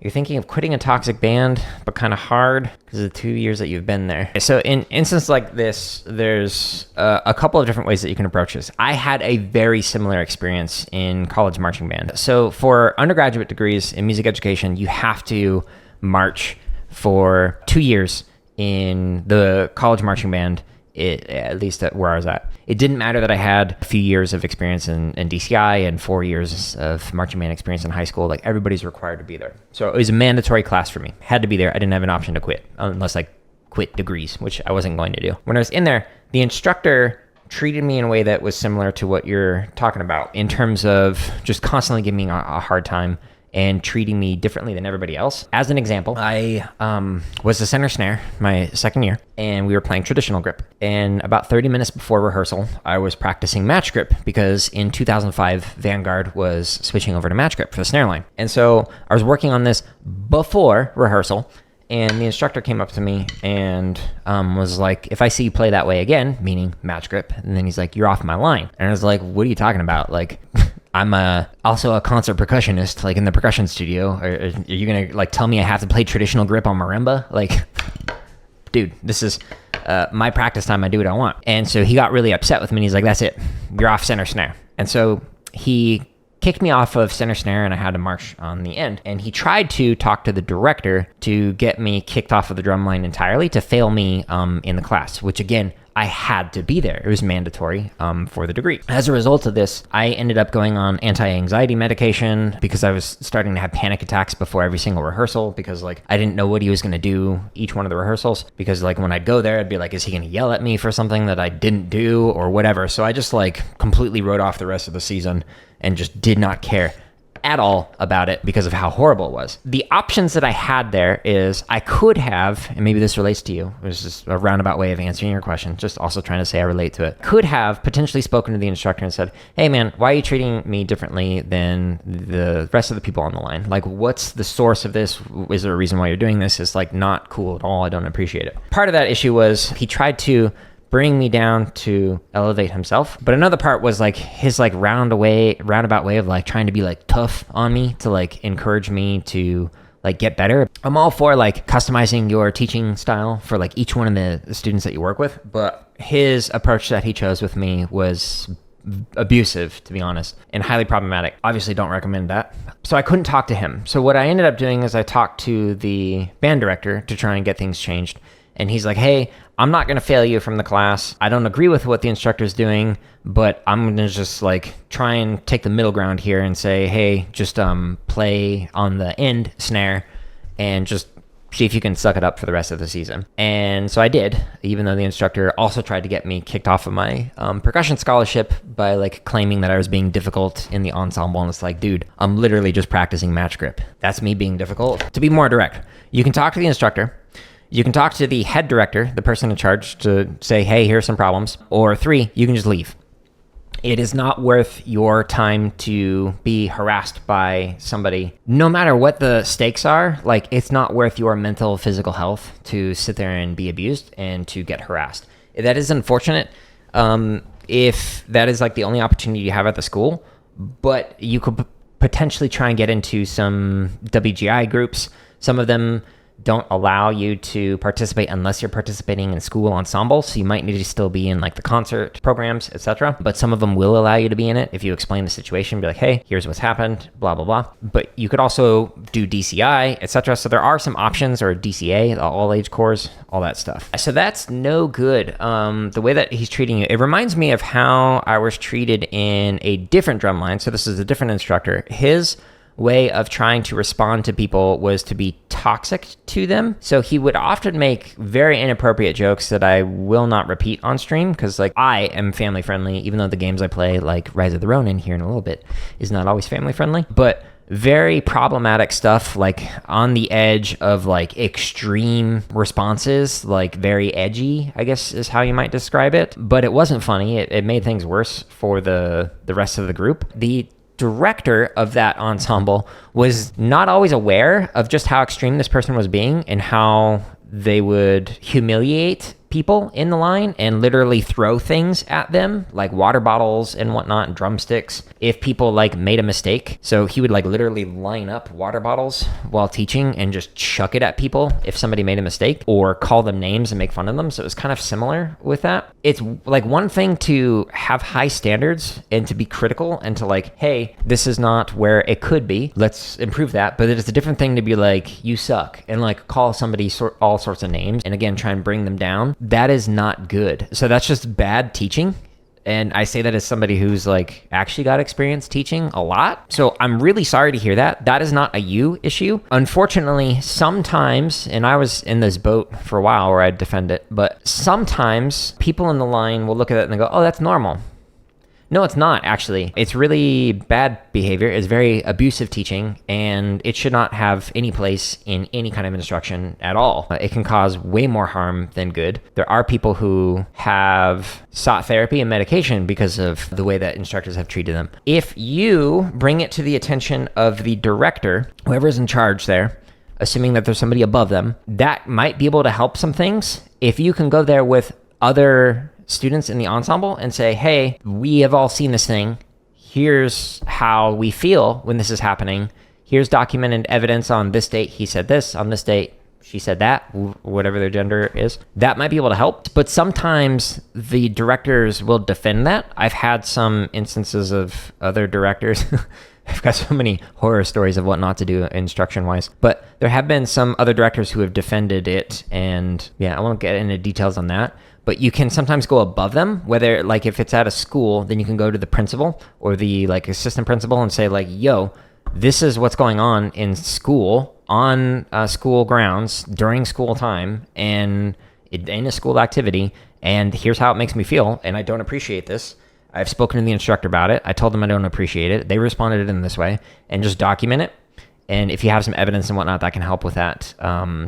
You're thinking of quitting a toxic band, but kind of hard because of the 2 years that you've been there. So in instances like this, there's a couple of different ways that you can approach this. I had a very similar experience in college marching band. So for undergraduate degrees in music education, you have to march for 2 years in the college marching band, at least at where I was at. It didn't matter that I had a few years of experience in DCI and 4 years of marching band experience in high school. Like, everybody's required to be there. So it was a mandatory class for me. Had to be there. I didn't have an option to quit unless I quit degrees, which I wasn't going to do. When I was in there, the instructor treated me in a way that was similar to what you're talking about in terms of just constantly giving me a hard time and treating me differently than everybody else. As an example, I was the center snare my second year, and we were playing traditional grip. And about 30 minutes before rehearsal, I was practicing match grip because in 2005, Vanguard was switching over to match grip for the snare line. And so I was working on this before rehearsal, and the instructor came up to me and was like, if I see you play that way again, meaning match grip, and then he's like, you're off my line. And I was like, what are you talking about? Like, I'm also a concert percussionist, like in the percussion studio. Are you going to like tell me I have to play traditional grip on marimba? Like, dude, this is my practice time. I do what I want. And so he got really upset with me. And he's like, that's it. You're off center snare. And so he kicked me off of center snare and I had to march on the end. And he tried to talk to the director to get me kicked off of the drum line entirely to fail me in the class, which again, I had to be there. It was mandatory for the degree. As a result of this, I ended up going on anti-anxiety medication because I was starting to have panic attacks before every single rehearsal because like I didn't know what he was going to do each one of the rehearsals, because like when I'd go there, I'd be like, is he going to yell at me for something that I didn't do or whatever? So I just like completely wrote off the rest of the season and just did not care at all about it because of how horrible it was. The options that I had there is I could have, and maybe this relates to you, it was just a roundabout way of answering your question, just also trying to say I relate to it, could have potentially spoken to the instructor and said, hey man, why are you treating me differently than the rest of the people on the line? Like, what's the source of this? Is there a reason why you're doing this? It's like not cool at all. I don't appreciate it. Part of that issue was he tried to bring me down to elevate himself. But another part was like his like roundabout way of like trying to be like tough on me to like encourage me to like get better. I'm all for like customizing your teaching style for like each one of the students that you work with. But his approach that he chose with me was abusive, to be honest, and highly problematic. Obviously don't recommend that. So I couldn't talk to him. So what I ended up doing is I talked to the band director to try and get things changed. And he's like, hey, I'm not going to fail you from the class. I don't agree with what the instructor's doing, but I'm going to just like try and take the middle ground here and say, hey, just play on the end snare and just see if you can suck it up for the rest of the season. And so I did, even though the instructor also tried to get me kicked off of my percussion scholarship by like claiming that I was being difficult in the ensemble. And it's like, dude, I'm literally just practicing match grip. That's me being difficult. To be more direct, you can talk to the instructor. You can talk to the head director, the person in charge, to say, hey, here's some problems. Or 3, you can just leave. It is not worth your time to be harassed by somebody. No matter what the stakes are, like it's not worth your mental, physical health to sit there and be abused and to get harassed. That is unfortunate if that is like the only opportunity you have at the school, but you could potentially try and get into some WGI groups. Some of them don't allow you to participate unless you're participating in school ensembles. So you might need to still be in like the concert programs, etc. But some of them will allow you to be in it if you explain the situation, be like, hey, here's what's happened, blah, blah, blah. But you could also do DCI, etc. So there are some options, or DCA, all age corps, all that stuff. So that's no good. The way that he's treating you, it reminds me of how I was treated in a different drumline. So this is a different instructor. His way of trying to respond to people was to be toxic to them. So he would often make very inappropriate jokes that I will not repeat on stream because like I am family friendly, even though the games I play like Rise of the Ronin here in a little bit is not always family friendly, but very problematic stuff, like on the edge of like extreme responses, like very edgy, I guess is how you might describe it. But it wasn't funny. It made things worse for the rest of the group. The director of that ensemble was not always aware of just how extreme this person was being and how they would humiliate people in the line and literally throw things at them, like water bottles and whatnot, and drumsticks, if people like made a mistake. So he would like literally line up water bottles while teaching and just chuck it at people if somebody made a mistake, or call them names and make fun of them. So it was kind of similar with that. It's like one thing to have high standards and to be critical and to like, hey, this is not where it could be, let's improve that. But it is a different thing to be like, you suck, and like call somebody all sorts of names and again try and bring them down. That is not good. So that's just bad teaching. And I say that as somebody who's like actually got experience teaching a lot. So I'm really sorry to hear that. That is not a you issue. Unfortunately, sometimes, and I was in this boat for a while where I'd defend it, but sometimes people in the line will look at it and they go, oh, that's normal. No, it's not, actually. It's really bad behavior. It's very abusive teaching, and it should not have any place in any kind of instruction at all. It can cause way more harm than good. There are people who have sought therapy and medication because of the way that instructors have treated them. If you bring it to the attention of the director, whoever's in charge there, assuming that there's somebody above them, that might be able to help some things. If you can go there with other students in the ensemble and say, hey, we have all seen this thing. Here's how we feel when this is happening. Here's documented evidence on this date. He said this, on this date she said that, whatever their gender is. That might be able to help. But sometimes the directors will defend that. I've had some instances of other directors. I've got so many horror stories of what not to do instruction-wise. But there have been some other directors who have defended it. And yeah, I won't get into details on that. But you can sometimes go above them, whether like if it's at a school, then you can go to the principal or the like assistant principal and say like, yo, this is what's going on in school, on school grounds during school time and in a school activity. And here's how it makes me feel. And I don't appreciate this. I've spoken to the instructor about it. I told them I don't appreciate it. They responded in this way, and just document it. And if you have some evidence and whatnot, that can help with that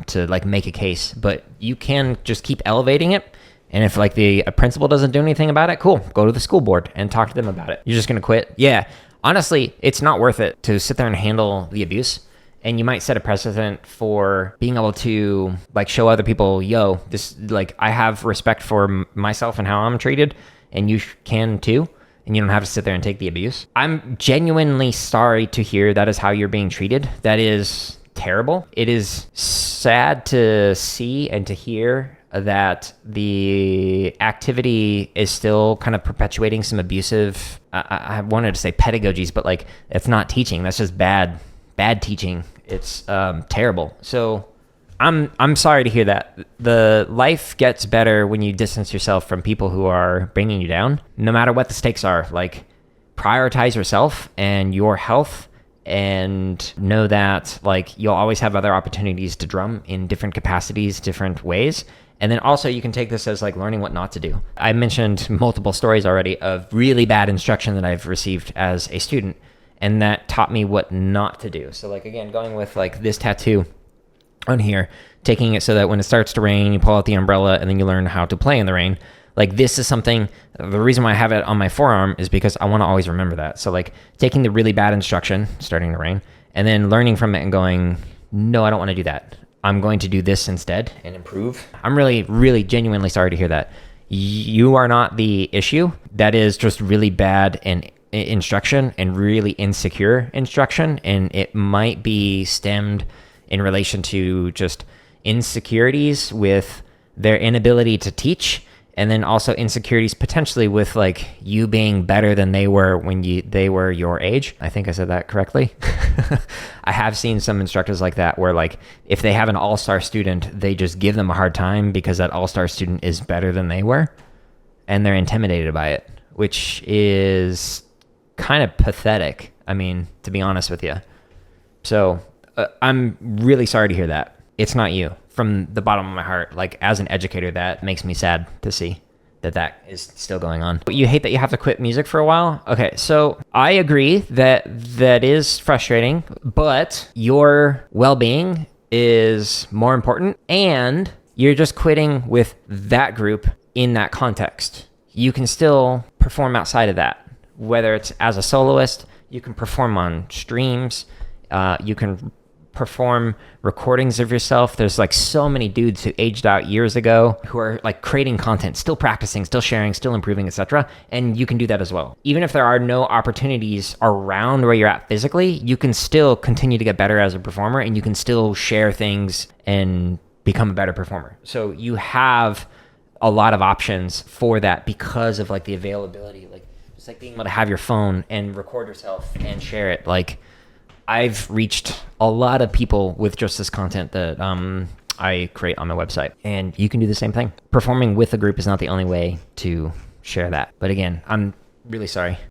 to like make a case. But you can just keep elevating it. And if like the principal doesn't do anything about it, cool, go to the school board and talk to them about it. You're just going to quit? Yeah. Honestly, it's not worth it to sit there and handle the abuse. And you might set a precedent for being able to like show other people, yo, this, like, I have respect for myself and how I'm treated, and you can too. And you don't have to sit there and take the abuse. I'm genuinely sorry to hear that is how you're being treated. That is terrible. It is sad to see and to hear that the activity is still kind of perpetuating some abusive, I wanted to say pedagogies, but like it's not teaching. That's just bad teaching. It's terrible. So I'm sorry to hear that. The life gets better when you distance yourself from people who are bringing you down, no matter what the stakes are. Like, prioritize yourself and your health, and know that like you'll always have other opportunities to drum in different capacities, different ways. And then also you can take this as like learning what not to do. I mentioned multiple stories already of really bad instruction that I've received as a student, and that taught me what not to do. So like, again, going with like this tattoo on here, taking it so that when it starts to rain, you pull out the umbrella and then you learn how to play in the rain. Like, this is something, the reason why I have it on my forearm is because I want to always remember that. So like taking the really bad instruction, starting to rain, and then learning from it and going, no, I don't want to do that. I'm going to do this instead and improve. I'm really, really genuinely sorry to hear that. You are not the issue. That is just really bad instruction and really insecure instruction. And it might be stemmed in relation to just insecurities with their inability to teach, and then also insecurities potentially with like you being better than they were when they were your age. I think I said that correctly. I have seen some instructors like that where like if they have an all-star student, they just give them a hard time because that all-star student is better than they were, and they're intimidated by it, which is kind of pathetic. I mean, to be honest with you. So I'm really sorry to hear that. It's not you. From the bottom of my heart, like as an educator, that makes me sad to see that is still going on. But you hate that you have to quit music for a while? Okay, so I agree that is frustrating, but your well-being is more important, and you're just quitting with that group in that context. You can still perform outside of that, whether it's as a soloist, you can perform on streams, you can perform recordings of yourself. There's like so many dudes who aged out years ago who are like creating content, still practicing, still sharing, still improving, etc. And you can do that as well. Even if there are no opportunities around where you're at physically, you can still continue to get better as a performer, and you can still share things and become a better performer. So you have a lot of options for that because of like the availability, like just like being able to have your phone and record yourself and share it. Like I've reached a lot of people with just this content that I create on my website, and you can do the same thing. Performing with a group is not the only way to share that. But again, I'm really sorry.